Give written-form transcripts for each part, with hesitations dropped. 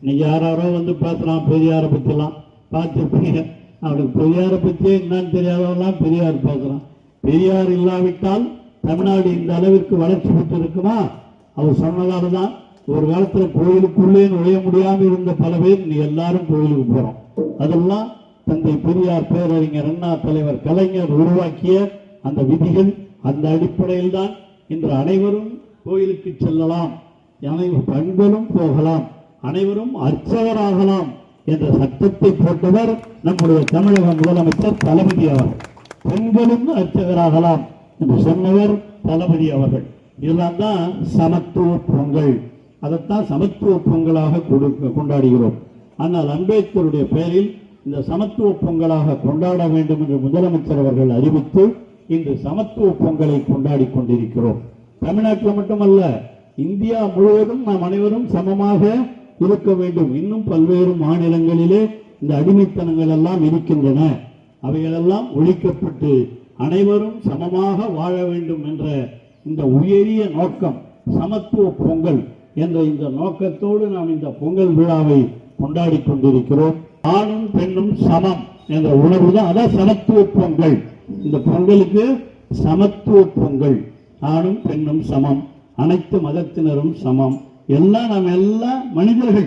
இன்னைக்கு யாரோ வந்து பேசுறான் பெரியாரை பற்றிலாம் பார்த்துருப்பீங்க. அவனுக்கு பெரியாரை பற்றியே என்னன்னு தெரியாதவெல்லாம் பெரியார் பேசுறான். பெரியார் இல்லாவிட்டால் தமிழ்நாடு இந்த அளவிற்கு வளர்ச்சி பெற்று இருக்குமா? அவர் சொன்னதால தான் ஒரு காலத்துல கோயிலுக்குள்ளே நுழைய முடியாமல் இருந்த பல பேர் இன்னைக்கு எல்லாரும் கோயிலுக்கு போறோம். அதெல்லாம் தந்தை பெரியார், பேரறிஞர் அண்ணா, தலைவர் கலைஞர் உருவாக்கிய அந்த விதிகள். அந்த அடிப்படையில் தான் இன்று அனைவரும் கோயிலுக்கு செல்லலாம், பெண்களும் போகலாம், அனைவரும் அர்ச்சகராகலாம் என்ற சட்டத்தை போட்டவர் நம்முடைய தமிழக முதலமைச்சர் தளபதி அவர்கள். பெண்களும் அர்ச்சகராகலாம் என்று சொன்னவர் தளபதி அவர்கள். இதெல்லாம் தான் சமத்துவ பொங்கல். அதைத்தான் சமத்துவ பொங்கலாக கொண்டாடுகிறோம். ஆனால் அம்பேத்கருடைய பெயரில் இந்த சமத்துவ பொங்கலாக கொண்டாட வேண்டும் என்று முதலமைச்சர் அவர்கள் அறிவித்து இன்று சமத்துவ பொங்கலை கொண்டாடி கொண்டிருக்கிறோம். தமிழ்நாட்டில் மட்டுமல்ல, இந்தியா முழுவதும் நாம் அனைவரும் சமமாக இருக்க வேண்டும். இன்னும் பல்வேறு மாநிலங்களிலே இந்த அடிமைத்தனங்கள் எல்லாம் இருக்கின்றன. அவைகளெல்லாம் ஒழிக்கப்பட்டு அனைவரும் சமமாக வாழ வேண்டும் என்ற இந்த உயரிய நோக்கம், சமத்துவ பொங்கல் என்ற இந்த நோக்கத்தோடு நாம் இந்த பொங்கல் விழாவை கொண்டாடி கொண்டிருக்கிறோம். ஆணும் பெண்ணும் சமம் என்ற உணர்வு தான், அதான் சமத்துவ பொங்கல். இந்த பொங்கலுக்கு சமத்துவ பொங்கல், ஆணும் பெண்ணும் சமம், அனைத்து மதத்தினரும் சமம், எல்லாம் நாம் எல்லாம் மனிதர்கள்.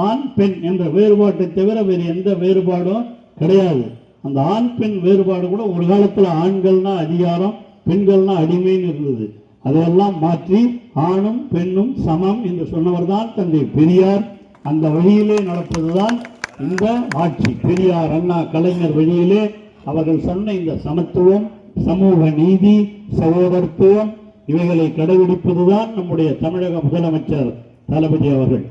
ஆண் பெண் என்ற வேறுபாட்டை தவிர வேறு எந்த வேறுபாடும் கிடையாது. அந்த ஆண் பெண் வேறுபாடு கூட ஒரு காலத்தில் ஆண்கள்னா அதிகாரம், பெண்கள்னா அடிமைன்னு இருந்தது. அதையெல்லாம் மாற்றி ஆணும் பெண்ணும் சமம் என்று சொன்னவர் தான் தந்தை பெரியார். அந்த வழியிலே நடப்பதுதான் இந்த ஆட்சி. பெரியார், அண்ணா, கலைஞர் வழியிலே அவர்கள் சொன்ன இந்த சமத்துவம், சமூக நீதி, சகோதரத்துவம் இவைகளை கடைபிடிப்பதுதான் நம்முடைய தமிழக முதலமைச்சர் தளபதி அவர்கள்.